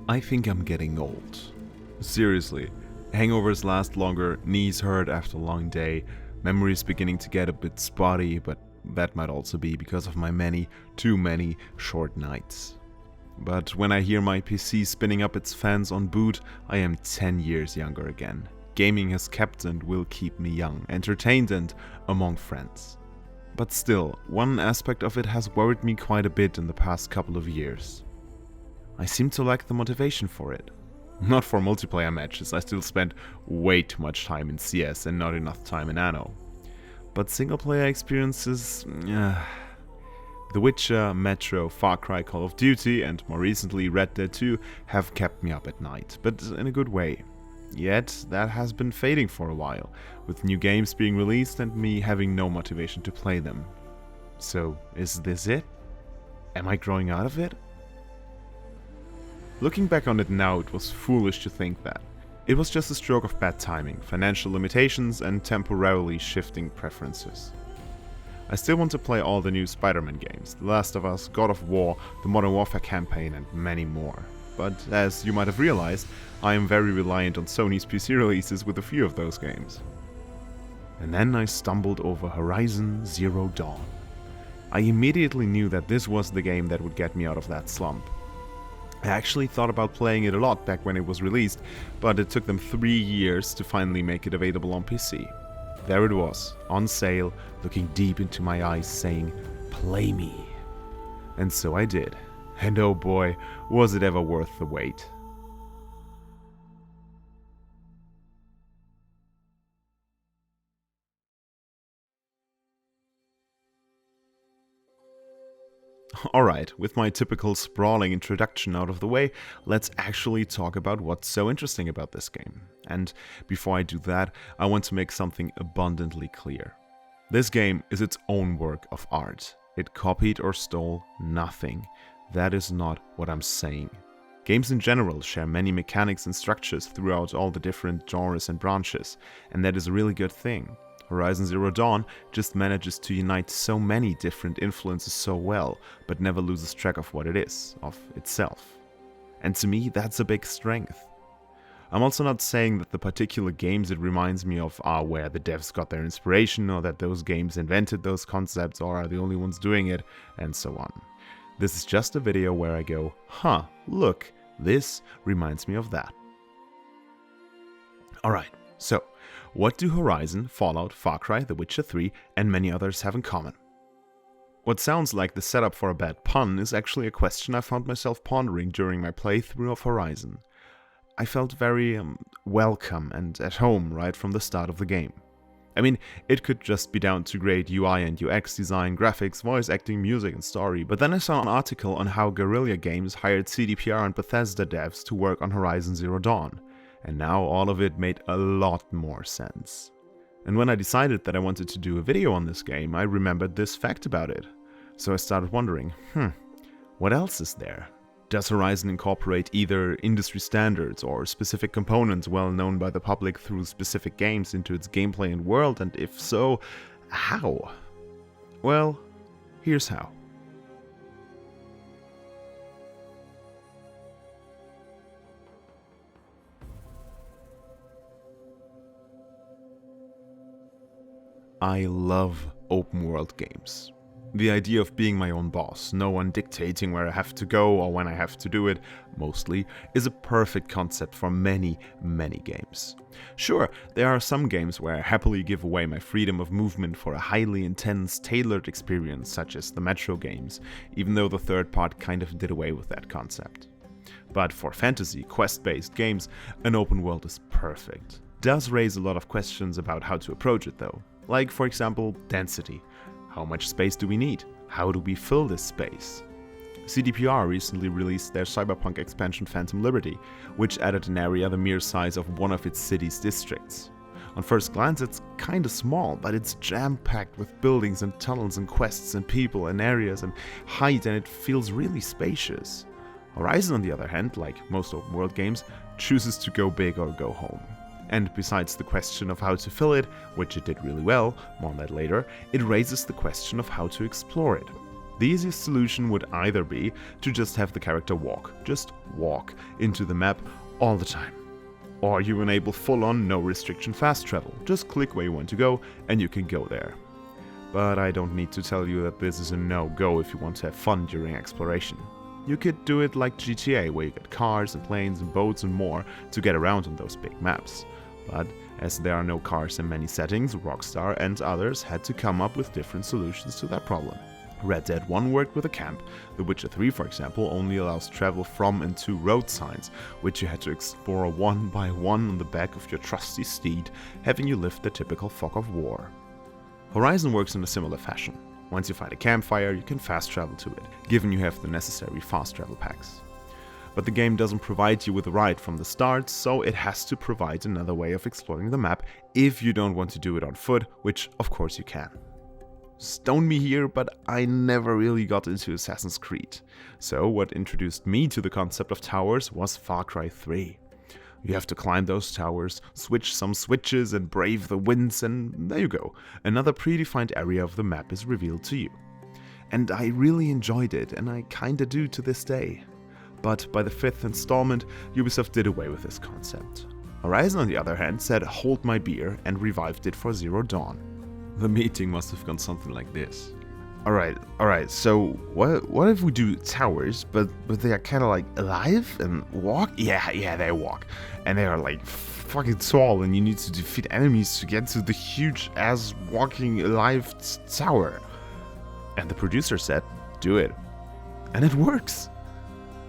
I think I'm getting old. Seriously, hangovers last longer, knees hurt after a long day, memories beginning to get a bit spotty, but that might also be because of my too many short nights. But when I hear my PC spinning up its fans on boot, I am 10 years younger again. Gaming has kept and will keep me young, entertained and among friends. But still, one aspect of it has worried me quite a bit in the past couple of years. I seem to lack the motivation for it. Not for multiplayer matches, I still spend way too much time in CS and not enough time in Anno. But single player experiences, The Witcher, Metro, Far Cry, Call of Duty and more recently Red Dead 2 have kept me up at night, but in a good way. Yet that has been fading for a while, with new games being released and me having no motivation to play them. So is this it? Am I growing out of it? Looking back on it now, it was foolish to think that. It was just a stroke of bad timing, financial limitations and temporarily shifting preferences. I still want to play all the new Spider-Man games, The Last of Us, God of War, the Modern Warfare campaign and many more. But as you might have realized, I am very reliant on Sony's PC releases with a few of those games. And then I stumbled over Horizon Zero Dawn. I immediately knew that this was the game that would get me out of that slump. I actually thought about playing it a lot back when it was released, but it took them 3 years to finally make it available on PC. There it was, on sale, looking deep into my eyes saying, "Play me." And so I did. And oh boy, was it ever worth the wait. Alright, with my typical sprawling introduction out of the way, let's actually talk about what's so interesting about this game. And before I do that, I want to make something abundantly clear. This game is its own work of art. It copied or stole nothing. That is not what I'm saying. Games in general share many mechanics and structures throughout all the different genres and branches, and that is a really good thing. Horizon Zero Dawn just manages to unite so many different influences so well, but never loses track of what it is, of itself. And to me, that's a big strength. I'm also not saying that the particular games it reminds me of are where the devs got their inspiration, or that those games invented those concepts or are the only ones doing it, and so on. This is just a video where I go, look, this reminds me of that. Alright, so what do Horizon, Fallout, Far Cry, The Witcher 3 and many others have in common? What sounds like the setup for a bad pun is actually a question I found myself pondering during my playthrough of Horizon. I felt very welcome and at home right from the start of the game. I mean, it could just be down to great UI and UX design, graphics, voice acting, music and story, but then I saw an article on how Guerrilla Games hired CDPR and Bethesda devs to work on Horizon Zero Dawn. And now all of it made a lot more sense. And when I decided that I wanted to do a video on this game, I remembered this fact about it. So I started wondering, what else is there? Does Horizon incorporate either industry standards or specific components well known by the public through specific games into its gameplay and world, and if so, how? Well, here's how. I love open world games. The idea of being my own boss, no one dictating where I have to go or when I have to do it, mostly, is a perfect concept for many, many games. Sure, there are some games where I happily give away my freedom of movement for a highly intense, tailored experience, such as the Metro games, even though the third part kind of did away with that concept. But for fantasy, quest-based games, an open world is perfect. Does raise a lot of questions about how to approach it though. Like, for example, density. How much space do we need? How do we fill this space? CDPR recently released their Cyberpunk expansion Phantom Liberty, which added an area the mere size of one of its city's districts. On first glance it's kinda small, but it's jam-packed with buildings and tunnels and quests and people and areas and height, and it feels really spacious. Horizon, on the other hand, like most open world games, chooses to go big or go home. And besides the question of how to fill it, which it did really well, more on that later, it raises the question of how to explore it. The easiest solution would either be to just have the character just walk into the map all the time. Or you enable full-on no restriction fast travel, just click where you want to go and you can go there. But I don't need to tell you that this is a no-go if you want to have fun during exploration. You could do it like GTA, where you get cars and planes and boats and more to get around on those big maps. But as there are no cars in many settings, Rockstar and others had to come up with different solutions to that problem. Red Dead 1 worked with a camp. The Witcher 3, for example, only allows travel from and to road signs, which you had to explore one by one on the back of your trusty steed, having you lift the typical fog of war. Horizon works in a similar fashion. Once you find a campfire, you can fast travel to it, given you have the necessary fast travel packs. But the game doesn't provide you with a ride from the start, so it has to provide another way of exploring the map if you don't want to do it on foot, which of course you can. Stone me here, but I never really got into Assassin's Creed. So what introduced me to the concept of towers was Far Cry 3. You have to climb those towers, switch some switches and brave the winds, and there you go. Another predefined area of the map is revealed to you. And I really enjoyed it, and I kinda do to this day. But by the 5th installment, Ubisoft did away with this concept. Horizon, on the other hand, said hold my beer and revived it for Zero Dawn. The meeting must have gone something like this. Alright, so what if we do towers, but they are kinda like alive and walk? Yeah, they walk. And they are like fucking tall and you need to defeat enemies to get to the huge ass walking alive tower. And the producer said, do it. And it works.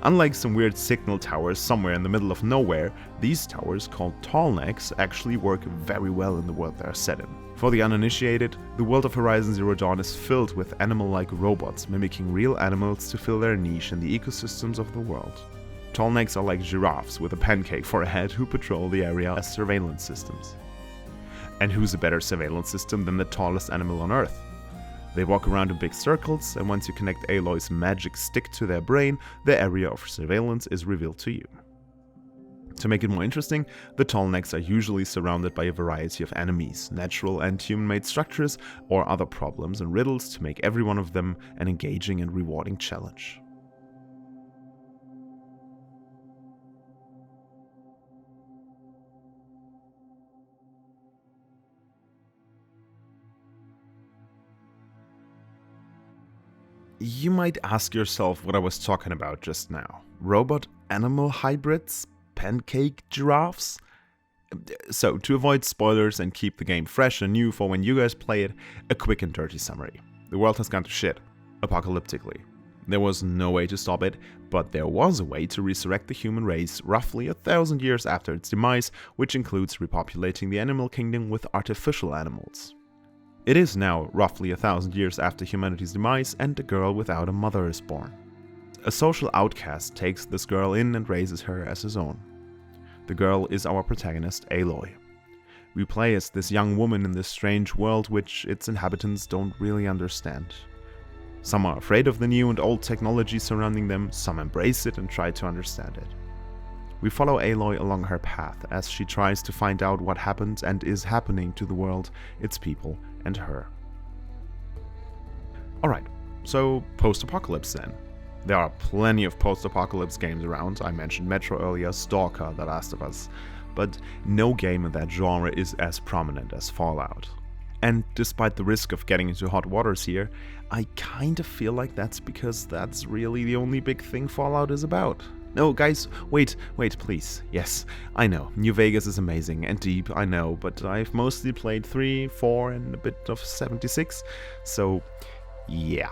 Unlike some weird signal towers somewhere in the middle of nowhere, these towers, called tallnecks, actually work very well in the world they are set in. For the uninitiated, the world of Horizon Zero Dawn is filled with animal-like robots mimicking real animals to fill their niche in the ecosystems of the world. Tallnecks are like giraffes with a pancake for a head who patrol the area as surveillance systems. And who's a better surveillance system than the tallest animal on Earth? They walk around in big circles, and once you connect Aloy's magic stick to their brain, the area of surveillance is revealed to you. To make it more interesting, the tallnecks are usually surrounded by a variety of enemies, natural and human-made structures, or other problems and riddles to make every one of them an engaging and rewarding challenge. You might ask yourself what I was talking about just now. Robot-animal hybrids? Pancake giraffes? So, to avoid spoilers and keep the game fresh and new for when you guys play it, a quick and dirty summary. The world has gone to shit, apocalyptically. There was no way to stop it, but there was a way to resurrect the human race roughly 1,000 years after its demise, which includes repopulating the animal kingdom with artificial animals. It is now roughly 1,000 years after humanity's demise, and a girl without a mother is born. A social outcast takes this girl in and raises her as his own. The girl is our protagonist, Aloy. We play as this young woman in this strange world which its inhabitants don't really understand. Some are afraid of the new and old technology surrounding them, some embrace it and try to understand it. We follow Aloy along her path as she tries to find out what happened and is happening to the world, its people, and her. Alright, so post-apocalypse then. There are plenty of post-apocalypse games around. I mentioned Metro earlier, Stalker, The Last of Us, but no game in that genre is as prominent as Fallout. And despite the risk of getting into hot waters here, I kinda feel like that's because that's really the only big thing Fallout is about. No, guys, wait, please. Yes, I know, New Vegas is amazing and deep, I know, but I've mostly played 3, 4, and a bit of 76, so yeah.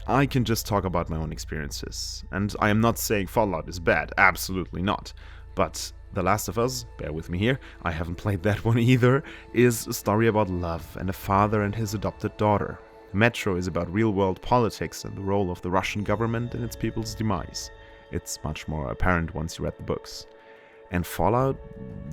I can just talk about my own experiences, and I am not saying Fallout is bad, absolutely not, but The Last of Us, bear with me here, I haven't played that one either, is a story about love and a father and his adopted daughter. Metro is about real-world politics and the role of the Russian government in its people's demise. It's much more apparent once you read the books. And Fallout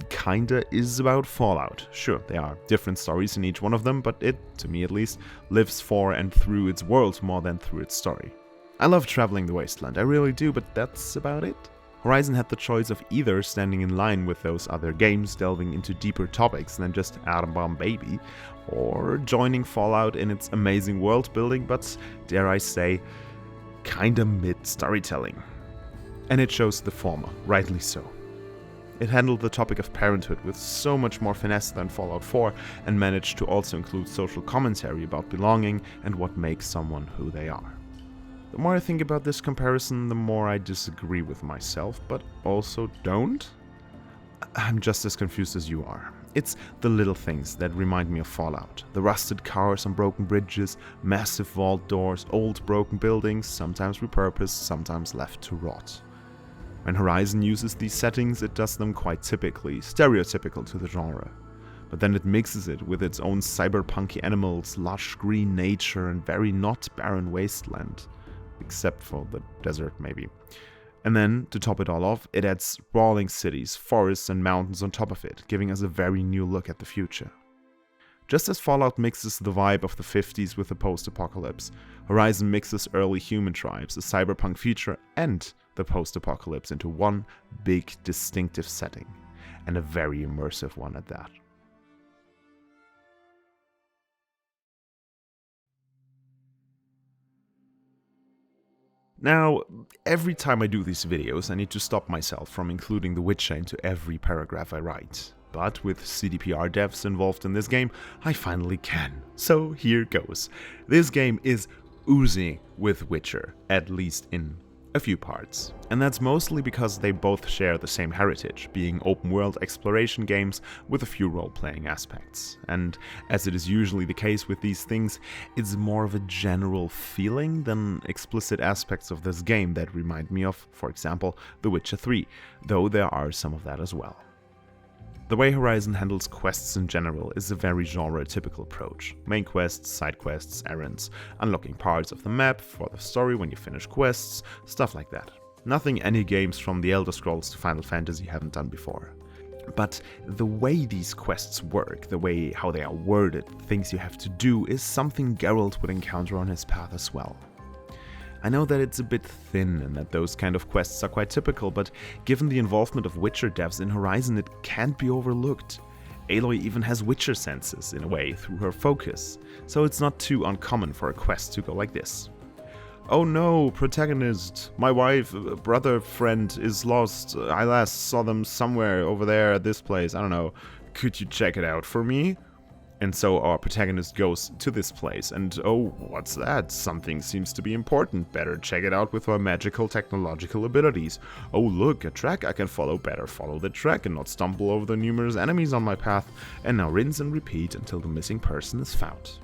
kinda is about Fallout. Sure, there are different stories in each one of them, but it, to me at least, lives for and through its world more than through its story. I love traveling the wasteland, I really do, but that's about it. Horizon had the choice of either standing in line with those other games, delving into deeper topics than just Atom Bomb Baby, or joining Fallout in its amazing world building, but, dare I say, kinda mid storytelling. And it chose the former, rightly so. It handled the topic of parenthood with so much more finesse than Fallout 4 and managed to also include social commentary about belonging and what makes someone who they are. The more I think about this comparison, the more I disagree with myself, but also don't. I'm just as confused as you are. It's the little things that remind me of Fallout. The rusted cars on broken bridges, massive vault doors, old broken buildings, sometimes repurposed, sometimes left to rot. When Horizon uses these settings, it does them quite typically, stereotypical to the genre. But then it mixes it with its own cyberpunky animals, lush green nature, and very not barren wasteland. Except for the desert, maybe. And then, to top it all off, it adds sprawling cities, forests, and mountains on top of it, giving us a very new look at the future. Just as Fallout mixes the vibe of the 50s with the post-apocalypse, Horizon mixes early human tribes, a cyberpunk future, and the post-apocalypse into one big, distinctive setting, and a very immersive one at that. Now, every time I do these videos, I need to stop myself from including The Witcher into every paragraph I write. But with CDPR devs involved in this game, I finally can. So here goes. This game is oozing with Witcher, at least in a few parts. And that's mostly because they both share the same heritage, being open-world exploration games with a few role-playing aspects. And as it is usually the case with these things, it's more of a general feeling than explicit aspects of this game that remind me of, for example, The Witcher 3, though there are some of that as well. The way Horizon handles quests in general is a very genre-typical approach. Main quests, side quests, errands, unlocking parts of the map for the story when you finish quests, stuff like that. Nothing any games from the Elder Scrolls to Final Fantasy haven't done before. But the way these quests work, the way how they are worded, things you have to do, is something Geralt would encounter on his path as well. I know that it's a bit thin and that those kind of quests are quite typical, but given the involvement of Witcher devs in Horizon, it can't be overlooked. Aloy even has Witcher senses, in a way, through her focus, so it's not too uncommon for a quest to go like this. Oh no, protagonist, my wife, brother, friend is lost. I last saw them somewhere over there at this place, I don't know. Could you check it out for me? And so our protagonist goes to this place, and oh, what's that? Something seems to be important. Better check it out with our magical technological abilities. Oh look, a track I can follow. Better follow the track and not stumble over the numerous enemies on my path. And now rinse and repeat until the missing person is found.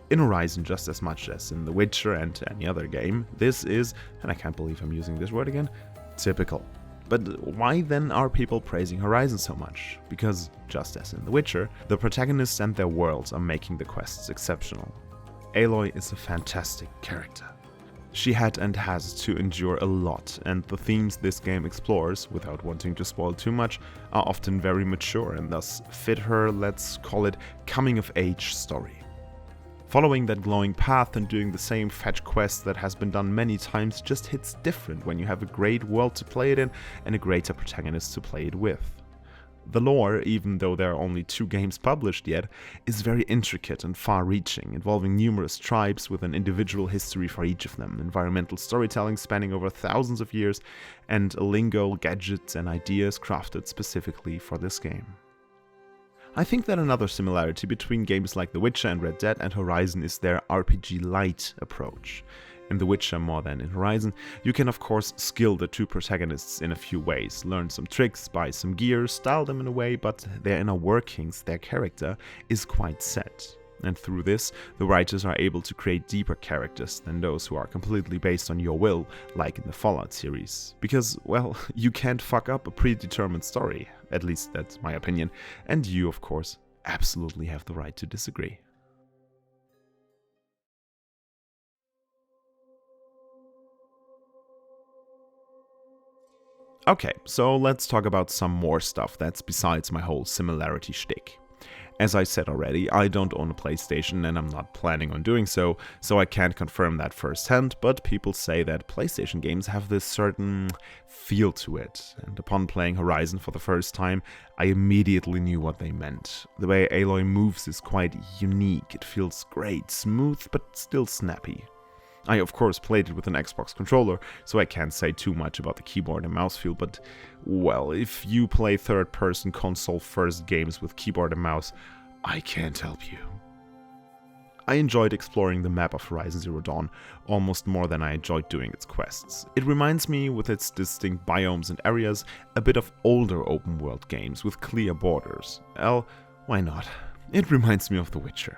In Horizon, just as much as in The Witcher and any other game, this is, and I can't believe I'm using this word again, typical. But why then are people praising Horizon so much? Because, just as in The Witcher, the protagonists and their worlds are making the quests exceptional. Aloy is a fantastic character. She had and has to endure a lot, and the themes this game explores, without wanting to spoil too much, are often very mature and thus fit her, let's call it, coming-of-age story. Following that glowing path and doing the same fetch quest that has been done many times just hits different when you have a great world to play it in and a greater protagonist to play it with. The lore, even though there are only 2 games published yet, is very intricate and far-reaching, involving numerous tribes with an individual history for each of them, environmental storytelling spanning over thousands of years, and lingo, gadgets, and ideas crafted specifically for this game. I think that another similarity between games like The Witcher and Red Dead and Horizon is their RPG light approach. In The Witcher more than in Horizon, you can of course skill the 2 protagonists in a few ways, learn some tricks, buy some gear, style them in a way, but their inner workings, their character, is quite set. And through this, the writers are able to create deeper characters than those who are completely based on your will, like in the Fallout series. Because, well, you can't fuck up a predetermined story. At least that's my opinion. And you, of course, absolutely have the right to disagree. Okay, so let's talk about some more stuff that's besides my whole similarity shtick. As I said already, I don't own a PlayStation and I'm not planning on doing so I can't confirm that firsthand, but people say that PlayStation games have this certain feel to it, and upon playing Horizon for the first time, I immediately knew what they meant. The way Aloy moves is quite unique, it feels great, smooth but still snappy. I of course played it with an Xbox controller, so I can't say too much about the keyboard and mouse feel, but well, if you play third-person console-first games with keyboard and mouse, I can't help you. I enjoyed exploring the map of Horizon Zero Dawn almost more than I enjoyed doing its quests. It reminds me, with its distinct biomes and areas, a bit of older open-world games with clear borders. Well, why not? It reminds me of The Witcher.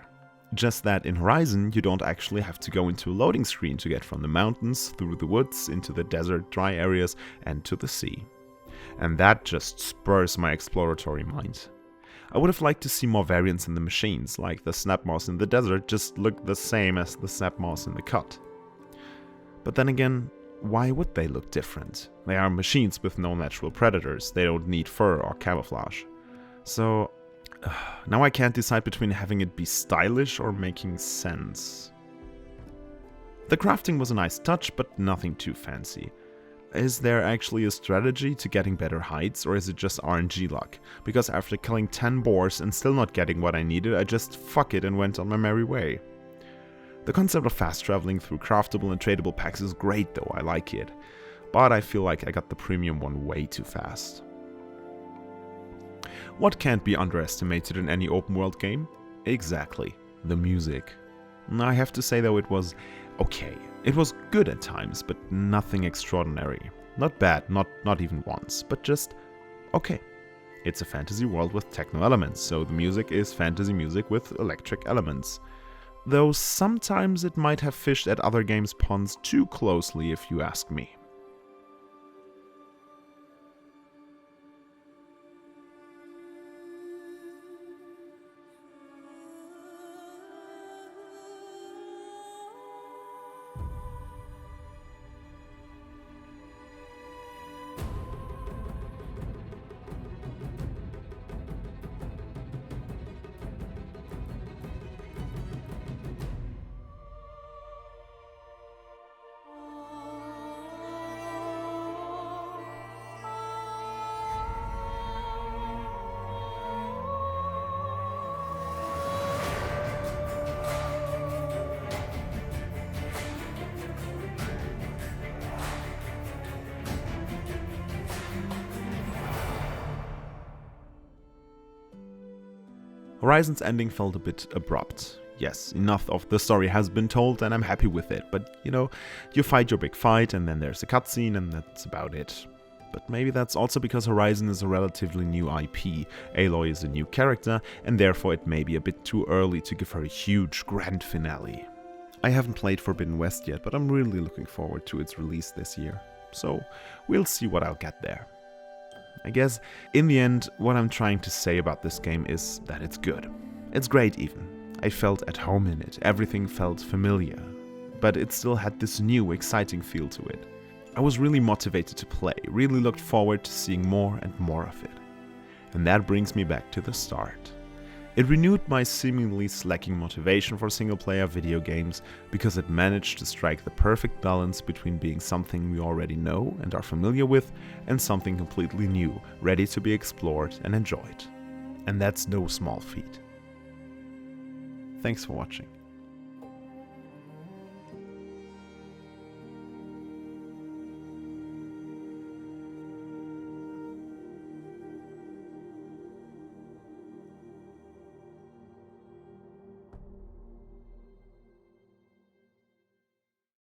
Just that in Horizon, you don't actually have to go into a loading screen to get from the mountains, through the woods, into the desert, dry areas, and to the sea. And that just spurs my exploratory mind. I would have liked to see more variants in the machines, like the snap mouse in the desert just looked the same as the snap mouse in the cut. But then again, why would they look different? They are machines with no natural predators, they don't need fur or camouflage. So now I can't decide between having it be stylish or making sense. The crafting was a nice touch, but nothing too fancy. Is there actually a strategy to getting better heights, or is it just RNG luck? Because after killing 10 boars and still not getting what I needed, I just fuck it and went on my merry way. The concept of fast traveling through craftable and tradable packs is great though, I like it. But I feel like I got the premium one way too fast. What can't be underestimated in any open world game? Exactly, the music. I have to say though, it was okay. It was good at times, but nothing extraordinary. Not bad, not even once, but just okay. It's a fantasy world with techno elements, so the music is fantasy music with electric elements. Though sometimes it might have fished at other games' ponds too closely if you ask me. Horizon's ending felt a bit abrupt. Yes, enough of the story has been told and I'm happy with it, but you know, you fight your big fight and then there's a cutscene and that's about it. But maybe that's also because Horizon is a relatively new IP, Aloy is a new character, and therefore it may be a bit too early to give her a huge grand finale. I haven't played Forbidden West yet, but I'm really looking forward to its release this year, so we'll see what I'll get there. I guess, in the end, what I'm trying to say about this game is that it's good. It's great even. I felt at home in it, everything felt familiar. But it still had this new, exciting feel to it. I was really motivated to play, really looked forward to seeing more and more of it. And that brings me back to the start. It renewed my seemingly slacking motivation for single-player video games because it managed to strike the perfect balance between being something we already know and are familiar with and something completely new, ready to be explored and enjoyed. And that's no small feat. Thanks for watching.